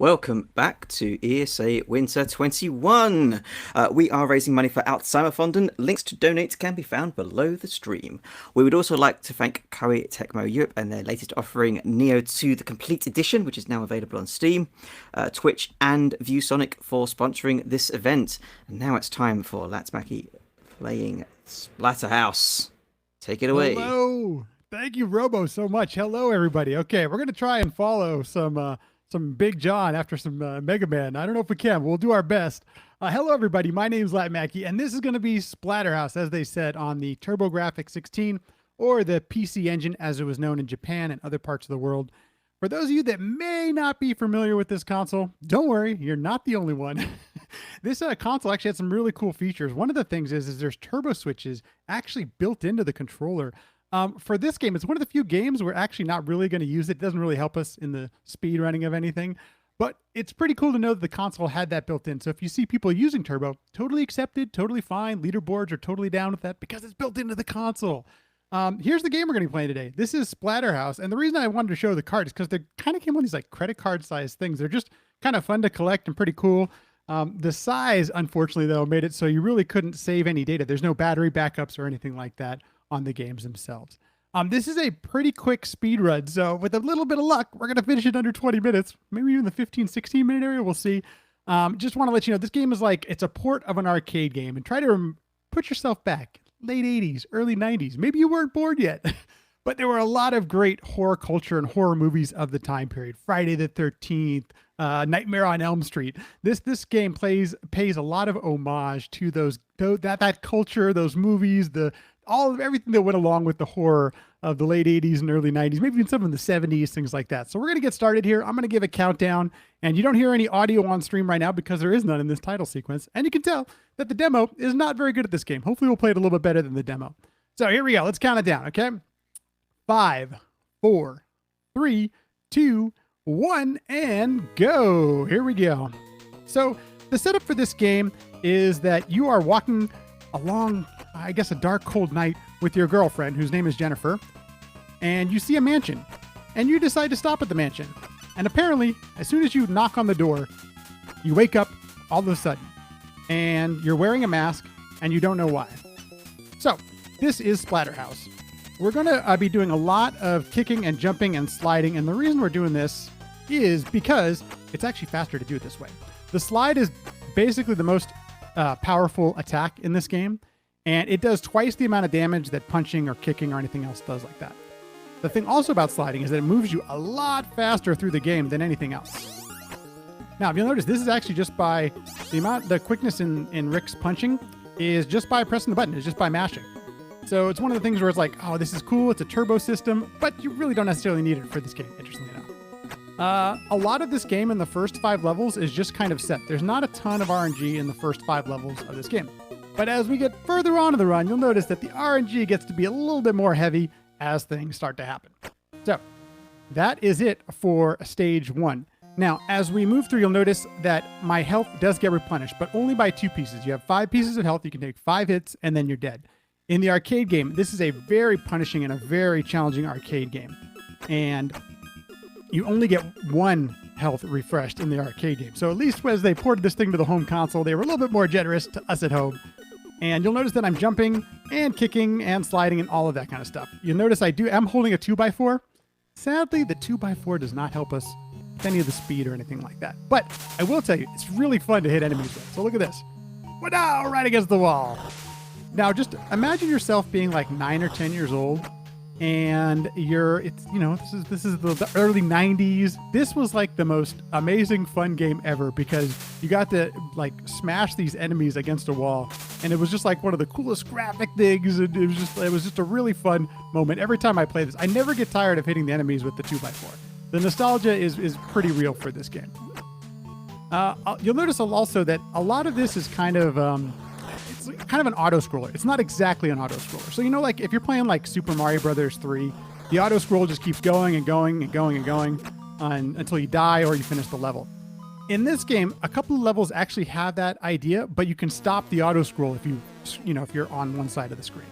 Welcome back to ESA Winter 21. We are raising money for Alzheimerfonden. Links to donate can be found below the stream. We would also like to thank Koei Tecmo Europe and their latest offering, Neo 2 The Complete Edition, which is now available on Steam, Twitch and ViewSonic for sponsoring this event. And now it's time for LattMackey playing Splatterhouse. Take it away. Hello. Thank you, Robo, so much. Hello, everybody. Okay, we're going to try and follow some Big John after some Mega Man. I don't know if we can. We'll do our best. Hello, everybody. My name's LattMackey, and this is going to be Splatterhouse, as they said, on the TurboGrafx 16, or the PC Engine, as it was known in Japan and other parts of the world. For those of you that may not be familiar with this console, don't worry, you're not the only one. This console actually had some really cool features. One of the things is there's turbo switches actually built into the controller. For this game, it's one of the few games we're actually not really going to use it. It doesn't really help us in the speed running of anything, but it's pretty cool to know that the console had that built in. So if you see people using turbo, totally accepted, totally fine. Leaderboards are totally down with that because it's built into the console. Here's the game we're going to be playing today. This is Splatterhouse. And the reason I wanted to show the card is because they kind of came on these like credit card sized things. They're just kind of fun to collect and pretty cool. The size, unfortunately, though, made it so you really couldn't save any data. There's no battery backups or anything like that on the games themselves. This is a pretty quick speed run, so with a little bit of luck, we're going to finish it under 20 minutes, maybe even the 15, 16 minute area, we'll see. Just want to let you know, this game is like, it's a port of an arcade game, and try to put yourself back, late 80s, early 90s. Maybe you weren't born yet, but there were a lot of great horror culture and horror movies of the time period. Friday the 13th, Nightmare on Elm Street. This game pays a lot of homage to that culture, those movies, everything that went along with the horror of the late 80s and early 90s, maybe even some in the 70s, things like that. So we're going to get started here. I'm going to give a countdown, and you don't hear any audio on stream right now because there is none in this title sequence. And you can tell that the demo is not very good at this game. Hopefully we'll play it a little bit better than the demo. So here we go. Let's count it down, okay? 5, 4, 3, 2, 1, and go. Here we go. So the setup for this game is that you are walking along, I guess, a dark, cold night with your girlfriend, whose name is Jennifer, and you see a mansion, and you decide to stop at the mansion. And apparently, as soon as you knock on the door, you wake up all of a sudden, and you're wearing a mask, and you don't know why. So, this is Splatterhouse. We're going to be doing a lot of kicking and jumping and sliding, and the reason we're doing this is because it's actually faster to do it this way. The slide is basically the most powerful attack in this game, and it does twice the amount of damage that punching or kicking or anything else does like that. The thing also about sliding is that it moves you a lot faster through the game than anything else. Now, if you'll notice, this is actually just by the quickness in Rick's punching is just by pressing the button, it's just by mashing. So it's one of the things where it's like, oh, this is cool, it's a turbo system, but you really don't necessarily need it for this game, interestingly enough. A lot of this game in the first 5 levels is just kind of set. There's not a ton of RNG in the first 5 levels of this game. But as we get further on in the run, you'll notice that the RNG gets to be a little bit more heavy as things start to happen. So that is it for stage 1. Now, as we move through, you'll notice that my health does get replenished, but only by 2 pieces. You have 5 pieces of health, you can take 5 hits, and then you're dead. In the arcade game, this is a very punishing and a very challenging arcade game. And you only get 1 health refreshed in the arcade game. So at least as they ported this thing to the home console, they were a little bit more generous to us at home. And you'll notice that I'm jumping and kicking and sliding and all of that kind of stuff. You'll notice I'm holding a 2x4. Sadly, the 2x4 does not help us with any of the speed or anything like that. But I will tell you, it's really fun to hit enemies with. So look at this. Wow, right against the wall. Now just imagine yourself being like 9 or 10 years old, and this is the early 90s. This was like the most amazing fun game ever because you got to like smash these enemies against a wall, and it was just like one of the coolest graphic things. It was just a really fun moment. Every time I play this, I never get tired of hitting the enemies with the 2x4. The nostalgia is pretty real for this game. You'll notice also that a lot of this is kind of an auto-scroller. It's not exactly an auto-scroller. So, like if you're playing like Super Mario Brothers 3, the auto-scroll just keeps going and going and going and going until you die or you finish the level. In this game, a couple of levels actually have that idea, but you can stop the auto-scroll if you're on one side of the screen.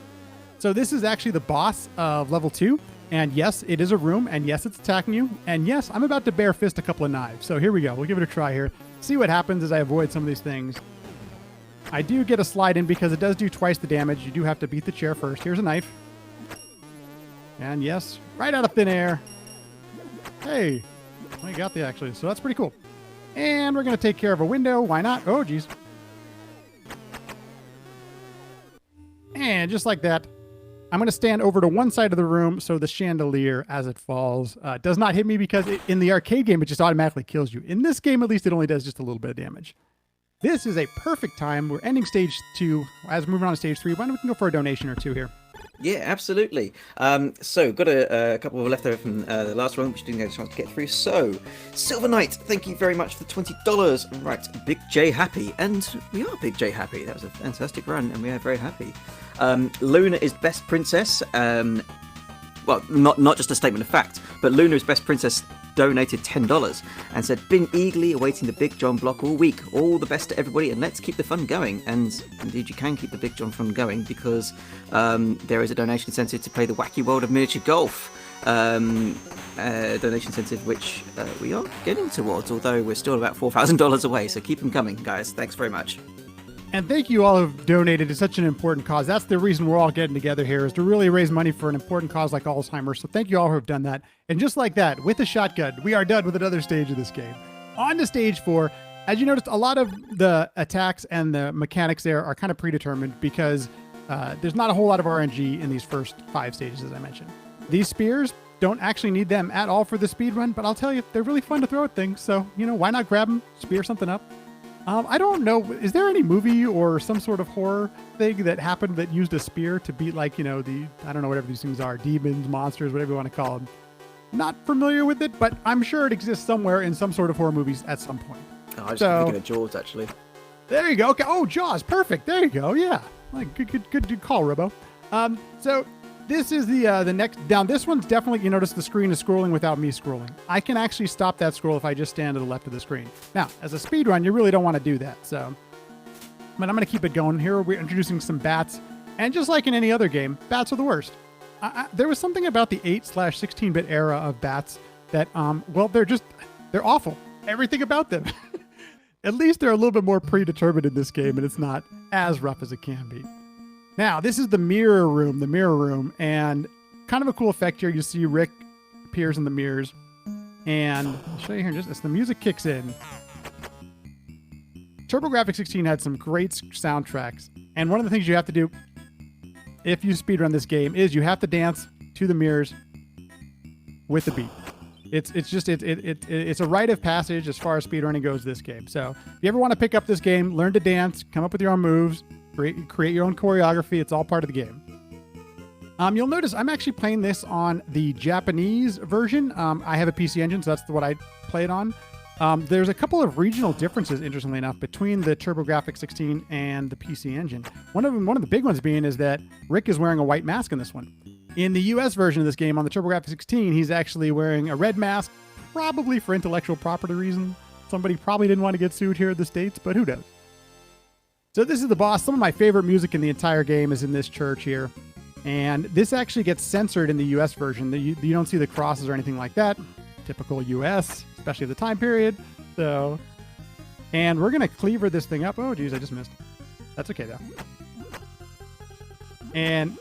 So this is actually the boss of level 2, And yes, it is a room, and yes, it's attacking you, and yes, I'm about to bare fist a couple of knives. So here we go. We'll give it a try here. See what happens as I avoid some of these things. I do get a slide in because it does do twice the damage. You do have to beat the chair first. Here's a knife. And yes, right out of thin air. Hey, I got the actually, so that's pretty cool. And we're going to take care of a window. Why not? Oh, geez. And just like that, I'm going to stand over to one side of the room so the chandelier, as it falls, does not hit me because in the arcade game, it just automatically kills you. In this game, at least, it only does just a little bit of damage. This is a perfect time. We're ending stage 2. As we're moving on to stage 3, why don't we go for a donation or two here? Yeah, absolutely. So, got a couple of left over from the last one, which didn't get a chance to get through. So, Silver Knight, thank you very much for the $20. Right, Big J happy. And we are Big J happy. That was a fantastic run, and we are very happy. Luna is best princess. Well, not just a statement of fact, but Luna is best princess donated $10 and said, been eagerly awaiting the Big John block all week. All the best to everybody, and let's keep the fun going. And indeed, you can keep the Big John fun going because there is a donation incentive to play the Wacky World of Miniature Golf. Donation incentive which we are getting towards, although we're still about $4,000 away. So keep them coming, guys. Thanks very much. And thank you all who have donated to such an important cause. That's the reason we're all getting together here, is to really raise money for an important cause like Alzheimer's. So thank you all who have done that. And just like that, with a shotgun, we are done with another stage of this game. On to stage 4. As you noticed, a lot of the attacks and the mechanics there are kind of predetermined because there's not a whole lot of RNG in these first 5 stages, as I mentioned. These spears don't actually need them at all for the speed run, but I'll tell you, they're really fun to throw at things. So, why not grab them, spear something up? I don't know. Is there any movie or some sort of horror thing that happened that used a spear to beat, I don't know, whatever these things are, demons, monsters, whatever you want to call them? Not familiar with it, but I'm sure it exists somewhere in some sort of horror movies at some point. Oh, I was thinking of Jaws, actually. There you go. Okay. Oh, Jaws. Perfect. There you go. Yeah. Good call, Robo. So this is the next down. This one's definitely, you notice the screen is scrolling without me scrolling. I can actually stop that scroll if I just stand to the left of the screen. Now, as a speed run, you really don't want to do that. So, but I'm going to keep it going. Here we're introducing some bats. And just like in any other game, bats are the worst. There was something about the 8/16-bit era of bats that, they're awful. Everything about them. At least they're a little bit more predetermined in this game, and it's not as rough as it can be. Now, this is the mirror room, and kind of a cool effect here. You see Rick appears in the mirrors, and I'll show you here just as the music kicks in. TurboGrafx 16 had some great soundtracks, and one of the things you have to do if you speedrun this game is you have to dance to the mirrors with the beat. It's a rite of passage as far as speedrunning goes this game. So if you ever want to pick up this game, learn to dance, come up with your own moves, create your own choreography. It's all part of the game. You'll notice I'm actually playing this on the Japanese version. I have a PC Engine, so that's what I play it on. There's a couple of regional differences, interestingly enough, between the TurboGrafx 16 and the PC Engine. One of the big ones being is that Rick is wearing a white mask in this one. In the US version of this game on the TurboGrafx 16, he's actually wearing a red mask, probably for intellectual property reasons. Somebody probably didn't want to get sued here in the States, but who does? So this is the boss. Some of my favorite music in the entire game is in this church here. And this actually gets censored in the US version. You don't see the crosses or anything like that. Typical US, especially the time period. So, and we're going to cleaver this thing up. Oh, geez, I just missed. That's okay, though. And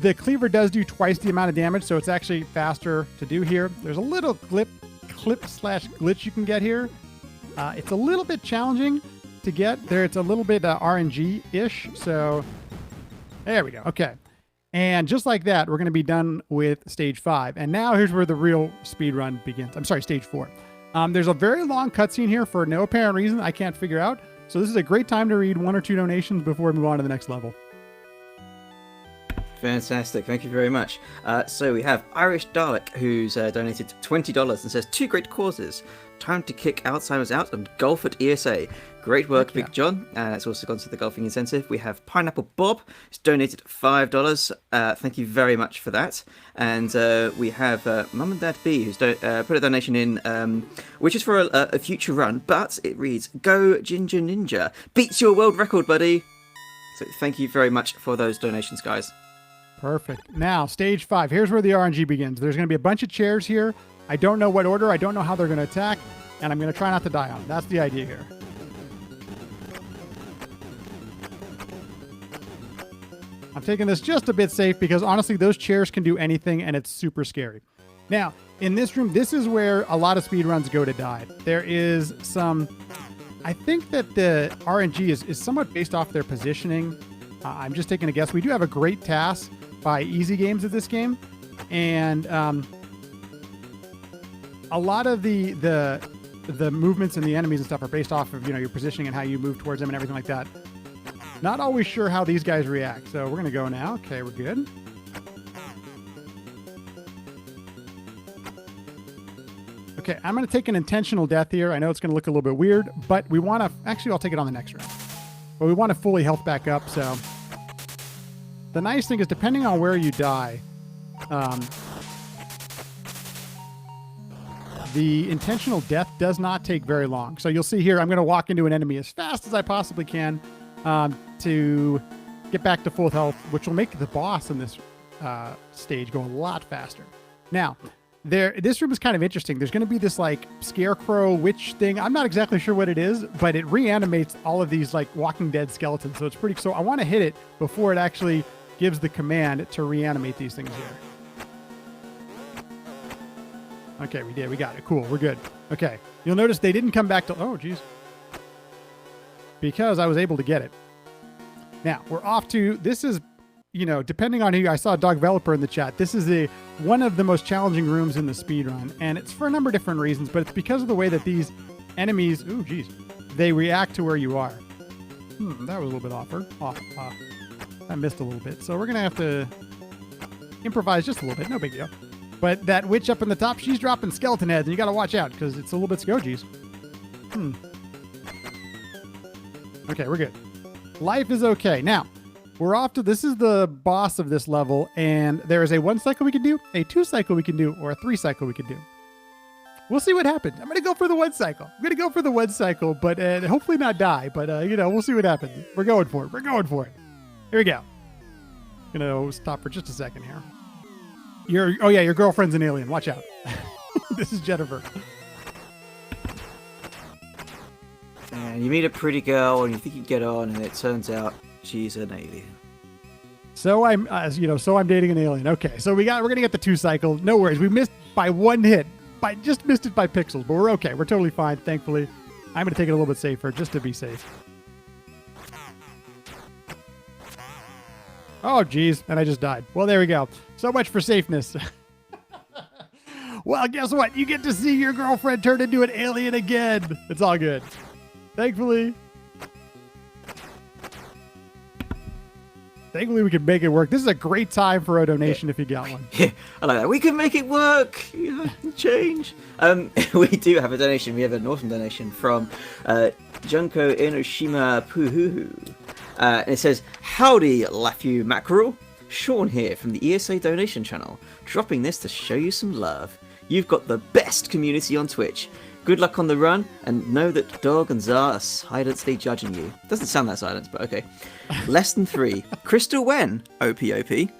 the cleaver does do twice the amount of damage, so it's actually faster to do here. There's a little clip/glitch you can get here. It's a little bit challenging to get there. It's a little bit RNG-ish. So there we go. Okay. And just like that, we're going to be done with stage 5. And now here's where the real speed run begins. I'm sorry, stage 4. There's a very long cutscene here for no apparent reason I can't figure out. So this is a great time to read 1 or 2 donations before we move on to the next level. Fantastic, thank you very much. So we have Irish Dalek, who's donated $20 and says, 2 great causes. Time to kick Alzheimer's out and golf at ESA. Great work, Big John. It's also gone to the golfing incentive. We have Pineapple Bob, who's donated $5. Thank you very much for that. And we have Mum and Dad B, who's put a donation in, which is for a future run, but it reads, Go Ginger Ninja, beats your world record, buddy. So thank you very much for those donations, guys. Perfect. Now, stage 5. Here's where the RNG begins. There's going to be a bunch of chairs here. I don't know what order. I don't know how they're going to attack. And I'm going to try not to die on them. That's the idea here. I'm taking this just a bit safe because, honestly, those chairs can do anything, and it's super scary. Now, in this room, this is where a lot of speedruns go to die. There is some... I think that the RNG is somewhat based off their positioning. I'm just taking a guess. We do have a great task by Easy Games of this game, and a lot of the movements and the enemies and stuff are based off of your positioning and how you move towards them and everything like that. Not always sure how these guys react, so we're gonna go now. Okay, we're good. Okay, I'm gonna take an intentional death here. I know it's gonna look a little bit weird, but we want to actually I'll take it on the next round. But we want to fully health back up, so the nice thing is depending on where you die, the intentional death does not take very long. So you'll see here, I'm going to walk into an enemy as fast as I possibly can to get back to full health, which will make the boss in this stage go a lot faster. Now, this room is kind of interesting. There's going to be this like scarecrow witch thing. I'm not exactly sure what it is, but it reanimates all of these like Walking Dead skeletons. So it's pretty. So I want to hit it before it actually gives the command to reanimate these things here. Okay, we did. We got it. Cool. We're good. Okay. You'll notice they didn't come back to... Oh, geez. Because I was able to get it. Now, we're off to... This is, depending on who... I saw a dog developer in the chat. This is one of the most challenging rooms in the speedrun. And it's for a number of different reasons, but it's because of the way that these enemies... Ooh, geez. They react to where you are. That was a little bit off. I missed a little bit. So we're going to have to improvise just a little bit. No big deal. But that witch up in the top, she's dropping skeleton heads, and you got to watch out because it's a little bit scojis. Okay, we're good. Life is okay. Now, we're off to... This is the boss of this level, and there is a 1 cycle we can do, a 2 cycle we can do, or a 3 cycle we can do. We'll see what happens. I'm going to go for the 1 cycle. But hopefully not die. But, we'll see what happens. We're going for it. Here we go. Going to stop for just a second here. Your girlfriend's an alien. Watch out. This is Jennifer. And you meet a pretty girl and you think you get on, and it turns out she's an alien. So I'm dating an alien. Okay, so we're gonna get the 2 cycle. No worries. We missed by 1 hit. Just missed it by pixels, but we're okay. We're totally fine. Thankfully, I'm gonna take it a little bit safer just to be safe. Oh, geez. And I just died. Well, there we go. So much for safeness. Well, guess what? You get to see your girlfriend turn into an alien again. It's all good. Thankfully, we can make it work. This is a great time for a donation if you got one. Yeah, I like that. We can make it work. Change. We do have a donation. We have an awesome donation from Junko Enoshima Puhuhu. And it says, "Howdy, Lafu Mackerel. Sean here from the ESA donation channel, dropping this to show you some love. You've got the best community on Twitch. Good luck on the run, and know that Dog and Zar are silently judging you." Doesn't sound that silent, but okay. Less than 3. Crystal Wen, OPOP.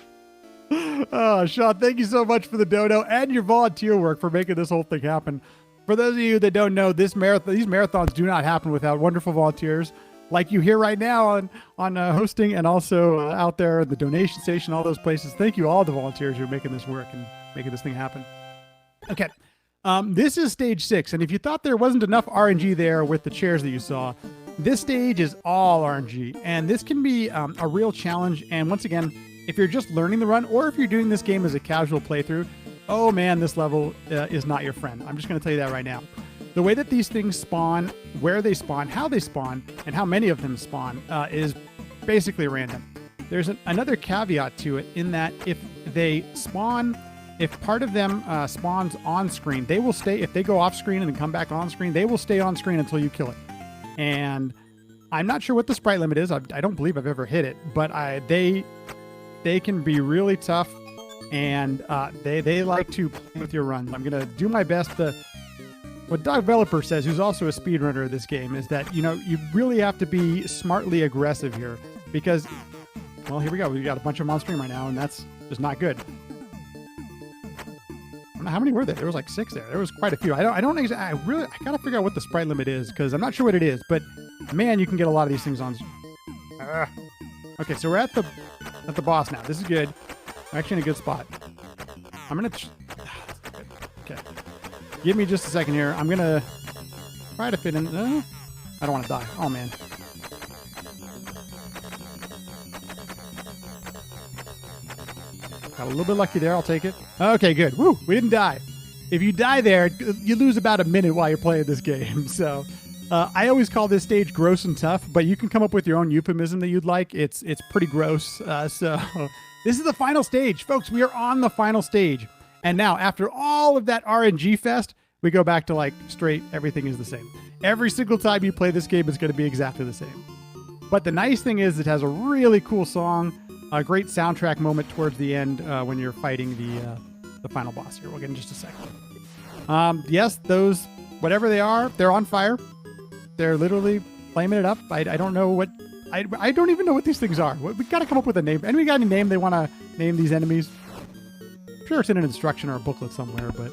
Oh, Sean, thank you so much for the dono and your volunteer work for making this whole thing happen. For those of you that don't know, these marathons do not happen without wonderful volunteers like you here right now on hosting, and also out there at the donation station, all those places. Thank you, all the volunteers who are making this work and making this thing happen. Okay, this is stage 6, and if you thought there wasn't enough RNG there with the chairs that you saw, this stage is all RNG, and this can be a real challenge. And once again, if you're just learning the run, or if you're doing this game as a casual playthrough, oh man, this level is not your friend. I'm just going to tell you that right now. The way that these things spawn, where they spawn, how they spawn, and how many of them spawn is basically random. There's another caveat to it in that if they spawn, if part of them spawns on screen, they will stay. If they go off screen and come back on screen, they will stay on screen until you kill it. And I'm not sure what the sprite limit is. I don't believe I've ever hit it, but they can be really tough, and they like to play with your runs. I'm gonna do my best to... What Dog Developer says, who's also a speedrunner of this game, is that, you really have to be smartly aggressive here, because Well, here we go. We got a bunch of them on stream right now, and that's just not good. I don't know how many were there. There was like 6 there. There was quite a few. I gotta figure out what the sprite limit is because I'm not sure what it is. But man, you can get a lot of these things on. Okay, so we're at the boss now. This is good. We're actually in a good spot. I'm gonna. Okay, give me just a second here. I'm gonna try to fit in. I don't want to die. Oh man. Got a little bit lucky there. I'll take it. Okay, good. Woo! We didn't die. If you die there, you lose about a minute while you're playing this game. So, I always call this stage gross and tough, but you can come up with your own euphemism that you'd like. It's pretty gross. So, this is the final stage, folks. We are on the final stage, and now after all of that RNG fest, we go back to like straight. Everything is the same. Every single time you play this game, it's going to be exactly the same. But the nice thing is, it has a really cool song. A great soundtrack moment towards the end when you're fighting the final boss here. We'll get in just a second. Yes, those, whatever they are, they're on fire. They're literally flaming it up. I don't know what... I don't even know what these things are. We got to come up with a name. Anybody got any name they want to name these enemies? I'm sure it's in an instruction or a booklet somewhere, but...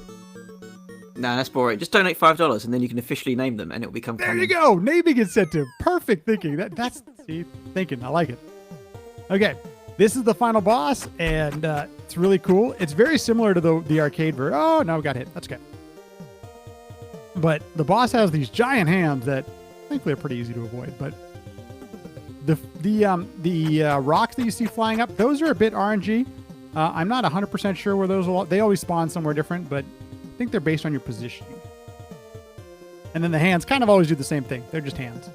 Nah, that's boring. Just donate $5 and then you can officially name them and it will become There canon. you go! Naming incentive. Perfect thinking. That's... See? Thinking. I like it. Okay. This is the final boss, and it's really cool. It's very similar to the arcade version. Oh, no, we got hit. That's okay. But the boss has these giant hands that, thankfully, are pretty easy to avoid. But the rocks that you see flying up, those are a bit RNG. I'm not 100% sure where those will... They always spawn somewhere different, but I think they're based on your positioning. And then the hands kind of always do the same thing. They're just hands.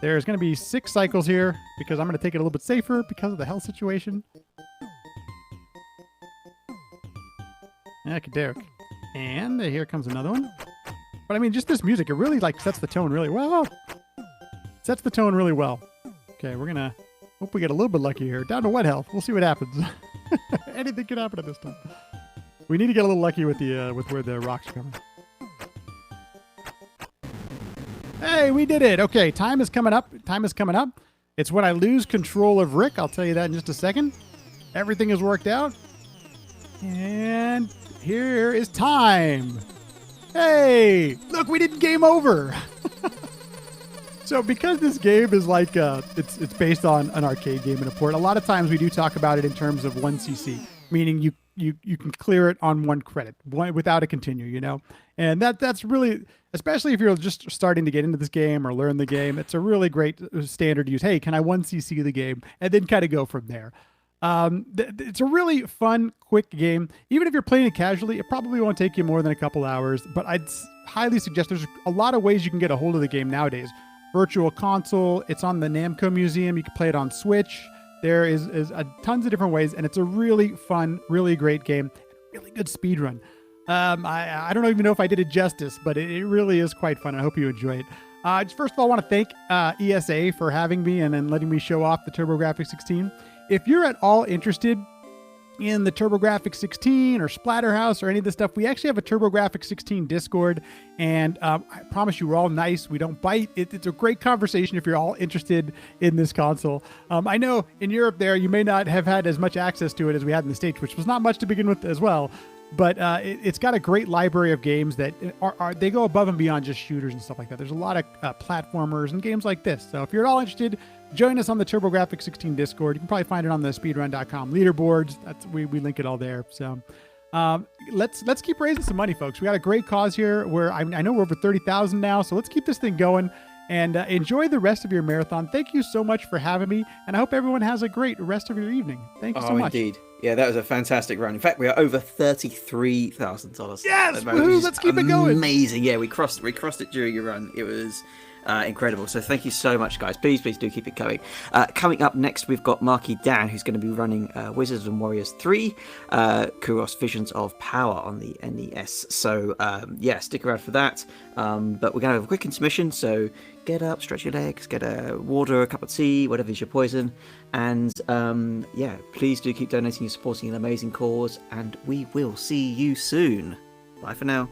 There's going to be 6 cycles here because I'm going to take it a little bit safer because of the health situation. Okey-doke. And here comes another one. But I mean, just this music, it really like sets the tone really well. Sets the tone really well. Okay, we're going to hope we get a little bit lucky here. Down to 1 health. We'll see what happens. Anything can happen at this time. We need to get a little lucky with the with where the rocks are coming. Hey, we did it. Okay, time is coming up. Time is coming up. It's when I lose control of Rick. I'll tell you that in just a second. Everything is worked out. And here is time. Hey, look, we did game over. So because this game is like, it's based on an arcade game and a port, a lot of times we do talk about it in terms of 1cc, meaning you can clear it on 1 credit without a continue, you know? And that's really, especially if you're just starting to get into this game or learn the game, it's a really great standard to use. Hey, can I 1cc the game? And then kind of go from there. It's a really fun, quick game. Even if you're playing it casually, it probably won't take you more than a couple hours, but I'd highly suggest there's a lot of ways you can get a hold of the game nowadays. Virtual console, it's on the Namco Museum. You can play it on Switch. There is tons of different ways, and it's a really fun, really great game. Really good speedrun. I don't even know if I did it justice, but it really is quite fun. I hope you enjoy it. First of all, I want to thank ESA for having me and then letting me show off the TurboGrafx 16. If you're at all interested in the TurboGrafx 16 or Splatterhouse or any of this stuff, we actually have a TurboGrafx 16 Discord, and I promise you, we're all nice. We don't bite. It's a great conversation if you're all interested in this console. I know in Europe there, you may not have had as much access to it as we had in the States, which was not much to begin with as well. But it's got a great library of games that they go above and beyond just shooters and stuff like that. There's a lot of platformers and games like this. So if you're at all interested, join us on the TurboGrafx 16 Discord. You can probably find it on the speedrun.com leaderboards. We link it all there. So let's keep raising some money, folks. We got a great cause here where I know we're over 30,000 now. So let's keep this thing going and enjoy the rest of your marathon. Thank you so much for having me. And I hope everyone has a great rest of your evening. Thank you so much. Indeed. Yeah, that was a fantastic run. In fact, we are over $33,000. Yes! Woohoo, let's keep it going. Amazing. Yeah, we crossed it during your run. It was incredible. So thank you so much, guys. Please do keep it going. Coming up next, we've got Marky Dan, who's going to be running Wizards and Warriors 3, Kuros Visions of Power on the NES. So, yeah, stick around for that. But we're going to have a quick intermission, so get up, stretch your legs, get a water, a cup of tea, whatever's your poison. And, yeah, please do keep donating and supporting an amazing cause, and we will see you soon. Bye for now.